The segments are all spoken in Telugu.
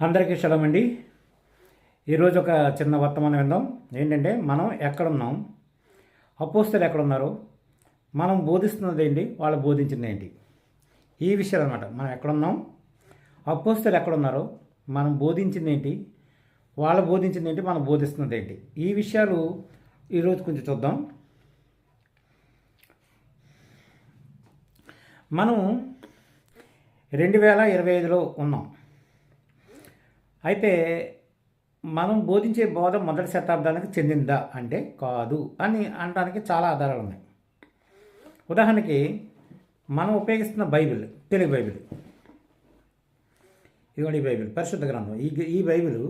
అందరికీ శలం అండి. ఈరోజు ఒక చిన్న వర్తమానం విందాం. ఏంటంటే మనం ఎక్కడున్నాం, అపోస్తలు ఎక్కడున్నారు, మనం బోధిస్తున్నది ఏంటి, వాళ్ళు బోధించింది ఏంటి, ఈ విషయాలు అనమాట. మనం ఎక్కడున్నాం, అపోస్తలు ఎక్కడున్నారో, మనం బోధించింది ఏంటి, వాళ్ళు బోధించింది ఏంటి, మనం బోధిస్తున్నది ఏంటి, ఈ విషయాలు ఈరోజు కొంచెం చూద్దాం. మనం 2025లో ఉన్నాం. అయితే మనం బోధించే బోధ మొదటి శతాబ్దానికి చెందిందా అంటే కాదు అని అనడానికి చాలా ఆధారాలు ఉన్నాయి. ఉదాహరణకి మనం ఉపయోగిస్తున్న బైబిల్, తెలుగు బైబిల్, ఇదిగోండి ఈ బైబిల్, పరిశుద్ధ గ్రంథం. ఈ బైబిల్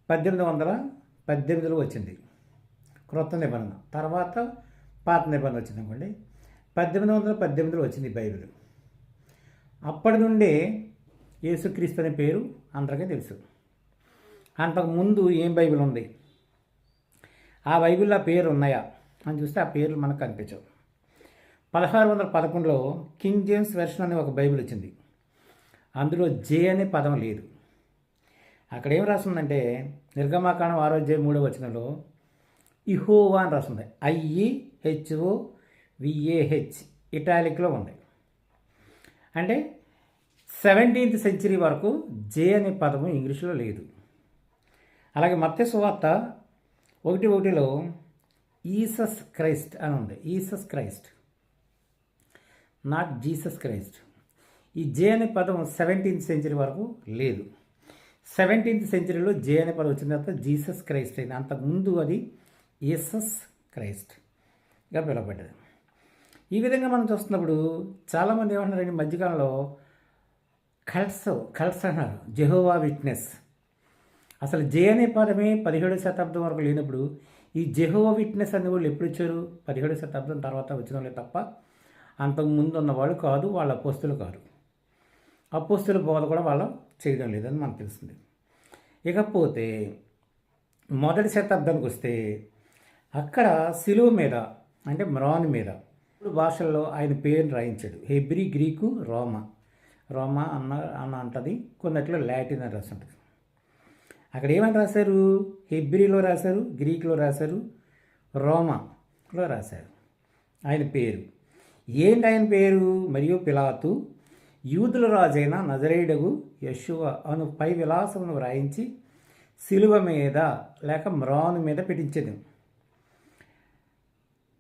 1818లో వచ్చింది క్రొత్త నిబంధన. తర్వాత పాత నిబంధన వచ్చింది అనుకోండి. 1818లో వచ్చింది ఈ బైబిల్. అప్పటి నుండే యేసుక్రీస్తు అనే పేరు అందరికీ తెలుసు. అంతకుముందు ఏం బైబిల్ ఉంది, ఆ బైబిల్లో పేరు ఉన్నాయా అని చూస్తే ఆ పేర్లు మనకు కనిపించవు. 1611లో కింగ్ జేమ్స్ వెర్షన్ అనే ఒక బైబిల్ వచ్చింది. అందులో జే అనే పదం లేదు. అక్కడ ఏం రాస్తుందంటే నిర్గమాకాండం 6:3 ఇహోవా అని రాస్తుంది. IEHOVAH ఇటాలిక్లో ఉంది. అంటే 17th సెంచరీ వరకు జే అనే పదము ఇంగ్లీష్లో లేదు. అలాగే మత్తయి సువార్త 1:1లో ఈసస్ క్రైస్ట్ అని ఉంది. ఈసస్ క్రైస్ట్, నాట్ జీసస్ క్రైస్ట్. ఈ జే అనే పదం 17th సెంచరీ వరకు లేదు. 17th సెంచరీలో జే అనే పదం వచ్చిన తర్వాత జీసస్ క్రైస్ట్ అయింది. అంతకుముందు అది ఈసస్ క్రైస్ట్గా పిలువబడ్డది. ఈ విధంగా మనం చూస్తున్నప్పుడు చాలామంది ఏమంటున్నారండి, మధ్యకాలంలో కల్ట్స్ అన్నారు, జెహోవా విట్నెస్. అసలు జే అనే పదమే 17వ శతాబ్దం వరకు లేనప్పుడు ఈ జెహోవా విట్నెస్ అనే వాళ్ళు ఎప్పుడు వచ్చారు? 17వ శతాబ్దం తర్వాత వచ్చిన వాళ్ళే తప్ప అంతకుముందు ఉన్నవాళ్ళు కాదు, వాళ్ళ అపోస్తులు కాదు. అపోస్తుల బోధ కూడా వాళ్ళు చేయడం లేదని మనకు తెలుస్తుంది. ఇకపోతే మొదటి శతాబ్దానికి వస్తే అక్కడ సిలువ మీద అంటే మ్రాన్ మీద భాషల్లో ఆయన పేరుని రాయించాడు. హెబ్రీ, గ్రీకు, రోమా అన్న అంటది, కొన్నిట్లో లాటిన్ అని రాసి ఉంటుంది. అక్కడ ఏమని రాశారు? హెబ్రీలో రాశారు, గ్రీకులో రాశారు, రోమాలో రాశారు ఆయన పేరు. ఏంటి ఆయన పేరు? మరియు పిలాతు యూదుల రాజైన నజరేయుడగు యెషువ అను పై విలాసమును వ్రాయించి సిలువ మీద లేక మ్రాను మీద పెట్టించేది.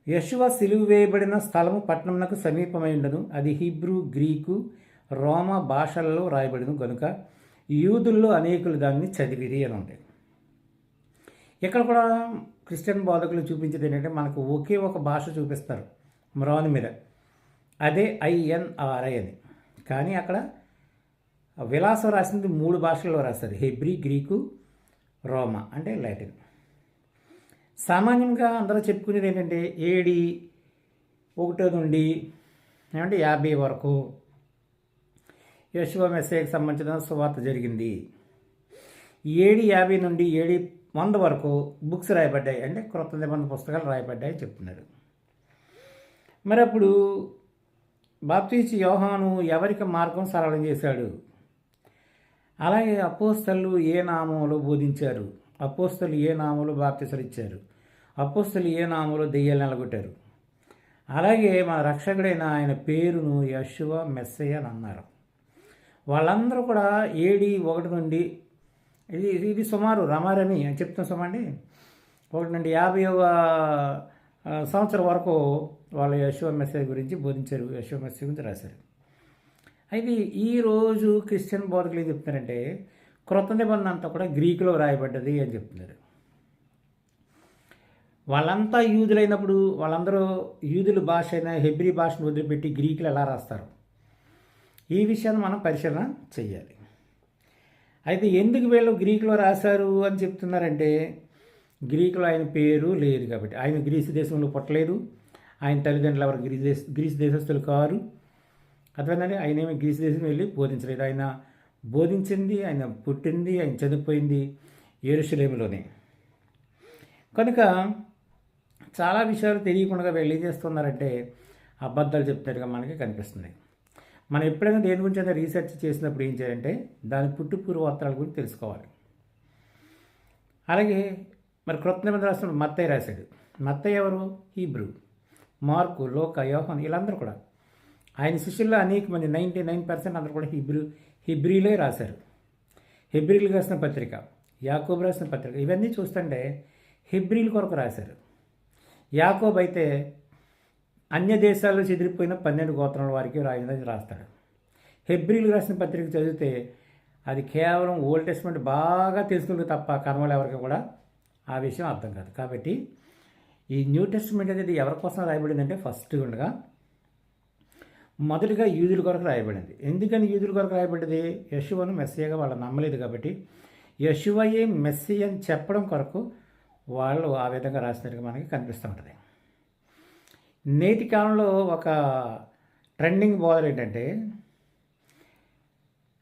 యెషువ సిలువ వేయబడిన స్థలము పట్టణమునకు సమీపమై ఉండను. అది హీబ్రూ, గ్రీకు, రోమా భాషల్లో రాయబడిన కనుక యూదుల్లో అనేకులు దాన్ని చదివిరి అని ఉంటాయి. ఇక్కడ కూడా క్రిస్టియన్ బోధకులు చూపించేది ఏంటంటే మనకు ఒకే ఒక భాష చూపిస్తారు మ్రాను మీద, అదే INRI అని. కానీ అక్కడ విలాసం రాసింది 3 భాషల్లో రాస్తారు, హెబ్రీ, గ్రీకు, రోమా అంటే లాటిన్. సామాన్యంగా అందరూ చెప్పుకునేది ఏంటంటే AD 1 నుండి 50 వరకు యెషువ మెస్సీయాకి సంబంధించిన సువార్త జరిగింది. AD 50 నుండి AD 100 వరకు బుక్స్ రాయబడ్డాయి, అంటే క్రొత్త నిబంధన పుస్తకాలు రాయబడ్డాయి చెప్తున్నారు. మరి అప్పుడు బాప్తీసు యోహాను ఎవరికి మార్గం సరళం చేశాడు? అలాగే అపోస్తలు ఏ నామంలో బోధించారు? అపోస్తలు ఏ నామంలో బాప్తీసులు ఇచ్చారు? అపోస్తలు ఏ నామంలో దెయ్యాలు నిలగొట్టారు? అలాగే మన రక్షకుడైన ఆయన పేరును యెషువ మెస్సీయ అని అన్నారు. వాళ్ళందరూ కూడా AD 1 నుండి ఇది సుమారు రమారమి అని చెప్తాం సుమండి 1 నుండి 50వ సంవత్సరం వరకు వాళ్ళు యెషువ మెస్సీయ గురించి బోధించారు, యెషువ మెస్సీయ గురించి రాశారు. అయితే ఈరోజు క్రిస్టియన్ బోధకులు ఏం చెప్తున్నారంటే క్రొత్త నిబంధన అంతా కూడా గ్రీకులో రాయబడ్డది అని చెప్తున్నారు. వాళ్ళంతా యూదులైనప్పుడు వాళ్ళందరూ యూదుల భాష అయిన హెబ్రీ భాషను వదిలిపెట్టి గ్రీకులు ఎలా రాస్తారు? ఈ విషయాన్ని మనం పరిశీలన చెయ్యాలి. అయితే ఎందుకు వీళ్ళు గ్రీకులో రాశారు అని చెప్తున్నారంటే గ్రీకులో ఆయన పేరు లేదు కాబట్టి. ఆయన గ్రీసు దేశంలో పుట్టలేదు, ఆయన తల్లిదండ్రులు ఎవరు గ్రీసు దేశస్తులు కారు. అర్థమైందండి? ఆయన ఏమి గ్రీసు దేశం వెళ్ళి బోధించలేదు. ఆయన బోధించింది, ఆయన పుట్టింది, ఆయన చనిపోయింది యెరూషలేములోనే. కనుక చాలా విషయాలు తెలియకుండా వీళ్ళు ఏం చేస్తున్నారంటే అబద్ధాలు చెప్తారుగా మనకి కనిపిస్తుంది. మనం ఎప్పుడైనా దేని గురించి అయినా రీసెర్చ్ చేసినప్పుడు ఏం చేయాలంటే దాని పుట్టు పూర్వోత్తరాల గురించి తెలుసుకోవాలి. అలాగే మరి క్రొత్త నిబంధన రాసిన మత్తయి రాశాడు. మత్తయి ఎవరు? హీబ్రూ. మార్కు, లోక, యోహాను వీళ్ళందరూ కూడా ఆయన శిష్యుల్లో అనేక మంది 99% అందరూ కూడా హిబ్రీలే రాశారు. హెబ్రీలు రాసిన పత్రిక, యాకోబు రాసిన పత్రిక ఇవన్నీ చూస్తుంటే హెబ్రీల కొరకు రాశారు. యాకోబు అయితే అన్య దేశాల్లో చెదిరిపోయిన 12 గోత్రాల వారికి రాయిందని రాస్తాడు. హెబ్రీలు రాసిన పత్రిక చదివితే అది కేవలం ఓల్డ్ టెస్ట్మెంట్ బాగా తెలుసుకుంటే తప్ప కర్మలు ఎవరికి కూడా ఆ విషయం అర్థం కాదు. కాబట్టి ఈ న్యూ టెస్ట్మెంట్ అనేది ఎవరి కోసం రాయబడిందంటే ఫస్ట్ ఉండగా మొదటిగా యూదుల కొరకు రాయబడింది. ఎందుకని యూదుల కొరకు రాయబడింది? యెషువను మెస్సియాగా వాళ్ళు నమ్మలేదు కాబట్టి యెషువయే మెస్సియా అని చెప్పడం కొరకు వాళ్ళు ఆ విధంగా రాసినట్టుగా మనకి కనిపిస్తూ ఉంటుంది. నేటి కాలంలో ఒక ట్రెండింగ్ బోధన ఏంటంటే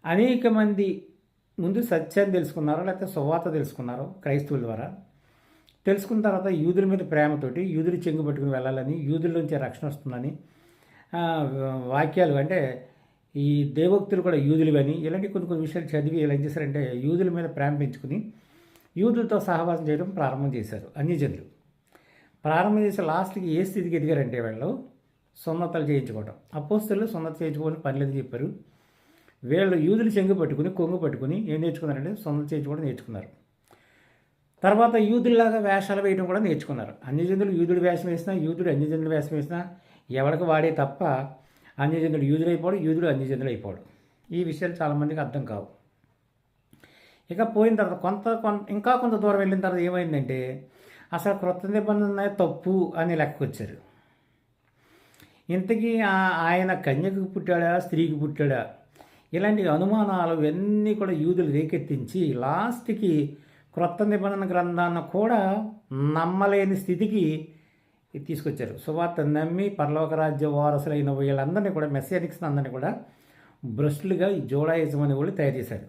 అనేక మంది ముందు సత్యాన్ని తెలుసుకున్నారో లేకపోతే సువార్త తెలుసుకున్నారో క్రైస్తవుల ద్వారా. తెలుసుకున్న తర్వాత యూదుల మీద ప్రేమతోటి యూదులు చెంగు పట్టుకుని వెళ్ళాలని, యూదుల నుంచి రక్షణ వస్తుందని వాక్యాలు అంటే ఈ దేవోక్తులు కూడా యూదులు అని ఇలాంటి కొన్ని విషయాలు చదివి ఇలా ఏం చేశారంటే యూదుల మీద ప్రేమ పెంచుకుని యూదులతో సహవాసం చేయడం ప్రారంభం చేశారు అన్యజనులు. ప్రారంభం చేసి లాస్ట్కి ఏ స్థితికి ఎదిగారంటే వీళ్ళు సున్నతలు చేయించుకోవడం. అపోస్తలు సున్నత చేయించుకోవాలని పనిలేదు చెప్పారు. వీళ్ళు యూదులు చెంగు పట్టుకుని కొంగు పట్టుకుని ఏం నేర్చుకున్నారంటే సున్నత చేయించుకోవడం నేర్చుకున్నారు. తర్వాత యూదుల్లాగా వేషాలు వేయడం కూడా నేర్చుకున్నారు. అన్యజనులు యూదుడు వేషం వేసినా, యూదుడు అన్యజనులు వేషం వేసినా ఎవరికి వాడే తప్ప అన్యజనుడు యూదుడు అయిపోవడం, యూదుడు అన్యజనులు అయిపోవడం. ఈ విషయాలు చాలామందికి అర్థం కావు. ఇక పోయిన తర్వాత ఇంకా కొంత దూరం వెళ్ళిన తర్వాత ఏమైందంటే అసలు క్రొత్త నిబంధన తప్పు అని లెక్కకు వచ్చారు. ఇంతకీ ఆయన కన్యకు పుట్టాడా, స్త్రీకి పుట్టాడా, ఇలాంటి అనుమానాలు ఇవన్నీ కూడా యూదులు రేకెత్తించి లాస్ట్కి క్రొత్త నిబంధన గ్రంథాన్ని కూడా నమ్మలేని స్థితికి తీసుకొచ్చారు. సువార్త నమ్మి పరలోక రాజ్య వారసులైన వీళ్ళందరినీ కూడా మెస్సియానిక్స్ అందరినీ కూడా భ్రష్టులుగా ఈ జోడాయిజం అనే వాళ్ళు తయారు చేశారు.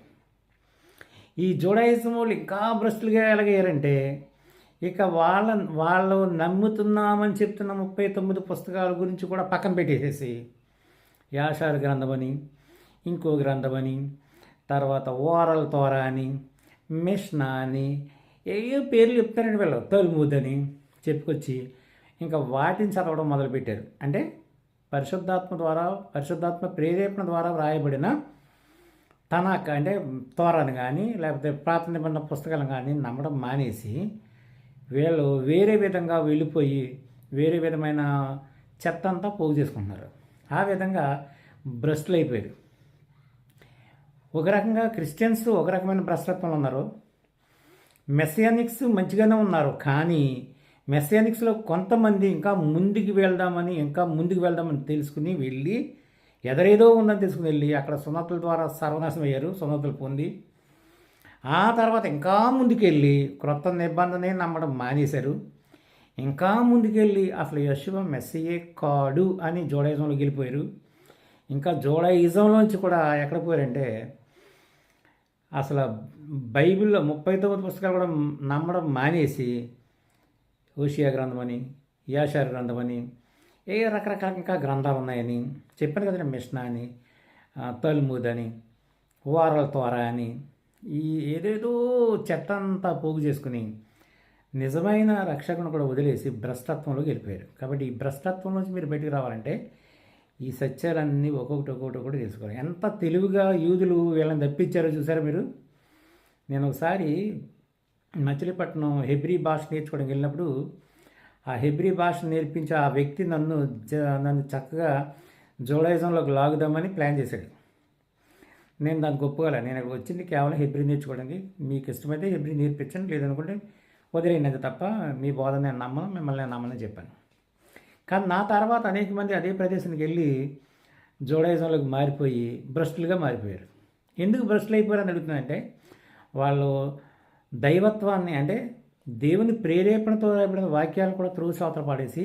ఈ జోడాయిజం వాళ్ళు ఇంకా భ్రష్టులుగా ఎలాగయ్యారంటే ఇక వాళ్ళు నమ్ముతున్నామని చెప్తున్న 39 పుస్తకాల గురించి కూడా పక్కన పెట్టేసేసి యాషారు గ్రంథమని, ఇంకో గ్రంథమని, తర్వాత ఓరల్ తోరా అని, మిష్నా అని ఏ పేర్లు చెప్తారండి వీళ్ళు, తల్ముద్ అని చెప్పుకొచ్చి ఇంకా వాటిని చదవడం మొదలుపెట్టారు. అంటే పరిశుద్ధాత్మ ప్రేరేపణ ద్వారా వ్రాయబడిన తనాక అంటే తోరాను కానీ లేకపోతే పాత నిబంధన పుస్తకాలను కానీ నమ్మడం మానేసి వీళ్ళు వేరే విధంగా వెళ్ళిపోయి వేరే విధమైన చెత్త అంతా పోగు చేసుకుంటున్నారు. ఆ విధంగా భ్రష్టులు అయిపోయారు. ఒక రకంగా క్రిస్టియన్స్ ఒక రకమైన భ్రష్టత్వంలో ఉన్నారు. మెస్సియానిక్స్ మంచిగానే ఉన్నారు. కానీ మెస్సియానిక్స్లో కొంతమంది ఇంకా ముందుకు వెళ్దామని తెలుసుకుని వెళ్ళి ఎదరేదో ఉందని తెలుసుకుని వెళ్ళి అక్కడ సున్నతుల ద్వారా సర్వనాశనం అయ్యారు, సున్నతులు పొంది ఆ తర్వాత ఇంకా ముందుకెళ్ళి క్రొత్త నిబంధనే నమ్మడం మానేశారు. ఇంకా ముందుకెళ్ళి అసలు యెషువ మెస్సియే కాడు అని జోడాయిజంలోకి వెళ్ళిపోయారు. ఇంకా జోడాయిజంలోంచి కూడా ఎక్కడ పోయారంటే అసలు బైబిల్లో 39 పుస్తకాలు కూడా నమ్మడం మానేసి హోషియా గ్రంథమని, యాషారు గ్రంథమని రకరకాల ఇంకా గ్రంథాలు ఉన్నాయని చెప్పాను కదండి. మిష్నా అని, తల్ముద్ అని, ఓరల్ తోరా అని ఈ ఏదేదో చెత్త అంతా పోగు చేసుకుని నిజమైన రక్షకుని కూడా వదిలేసి భ్రష్టత్వంలోకి వెళ్ళిపోయారు. కాబట్టి ఈ భ్రష్టత్వం నుంచి మీరు బయటికి రావాలంటే ఈ సత్యాలన్నీ ఒక్కొక్కటి తెలుసుకోవాలి. ఎంత తెలివిగా యూదులు వీళ్ళని తప్పించారో చూసారా మీరు. నేను ఒకసారి మచిలీపట్నం హెబ్రీ భాష నేర్చుకోవడానికి వెళ్ళినప్పుడు ఆ హెబ్రీ భాష నేర్పించే ఆ వ్యక్తి నన్ను చక్కగా జోడాయిజంలోకి లాగుదామని ప్లాన్ చేశాడు. నేను దానికి ఒప్పుకోలే. నేను అక్కడ వచ్చింది కేవలం హెబ్రీ నేర్చుకోవడానికి. మీకు ఇష్టమైతే హెబ్రీ నేర్పించండి, లేదనుకుంటే వదిలేయండి తప్ప మీ బోధన నేను నమ్మను, మిమ్మల్ని నేను నమ్మని చెప్పాను. కానీ నా తర్వాత అనేక మంది అదే ప్రదేశానికి వెళ్ళి జోడాయిజంలోకి మారిపోయి భ్రష్టులుగా మారిపోయారు. ఎందుకు భ్రష్టులు అయిపోయారని అడుగుతుందంటే వాళ్ళు దైవత్వాన్ని అంటే దేవుని ప్రేరేపణతో రాయబడిన వాక్యాలను కూడా త్రోసివతల పాడేసి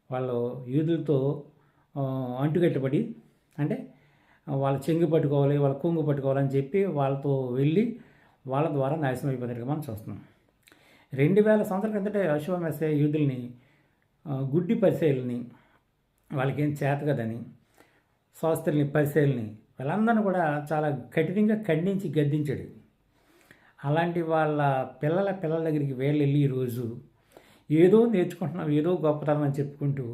వాళ్ళు యూదులతో అంటుకట్టబడి అంటే వాళ్ళ చెంగు పట్టుకోవాలి, వాళ్ళ కొంగు పట్టుకోవాలని చెప్పి వాళ్ళతో వెళ్ళి వాళ్ళ ద్వారా నాశనం అయిపోయినట్టుగా మనం చూస్తున్నాం. 2000 సంవత్సరాల కిందట యెషువ మెస్సియా యూదుల్ని గుడ్డి పరిసయ్యుల్ని వాళ్ళకేం చేత కదని శాస్త్రుల్ని పరిశీలిని వీళ్ళందరినీ కూడా చాలా కఠినంగా ఖండించి గద్దించాడు. అలాంటి వాళ్ళ పిల్లల దగ్గరికి వీళ్ళు వెళ్ళి ఈరోజు ఏదో నేర్చుకుంటున్నాం, ఏదో గొప్పతనం అని చెప్పుకుంటూ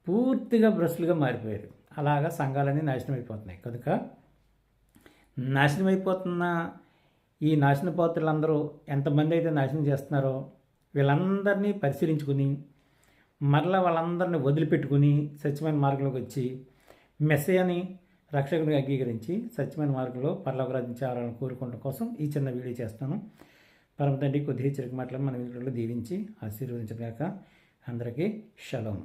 పూర్తిగా బ్రష్లుగా మారిపోయారు. అలాగా సంఘాలన్నీ నాశనం అయిపోతున్నాయి. కనుక నాశనం అయిపోతున్న ఈ నాశనపోతులందరూ ఎంతమంది అయితే నాశనం చేస్తున్నారో వీళ్ళందరినీ పరిశీలించుకుని మరలా వాళ్ళందరినీ వదిలిపెట్టుకుని సత్యమైన మార్గంలోకి వచ్చి మెస్సయ్యని రక్షకుడిగా అంగీకరించి సత్యమైన మార్గంలో పరలోకరాజ్యం చేరాలని కోరుకోవడం కోసం ఈ చిన్న వీడియో చేస్తాను. పరమ తండ్రి కొద్దిగా చిరుకు మాటలు మన వీడియోలో దీవించి ఆశీర్వదించగాక. అందరికీ షలోమ్.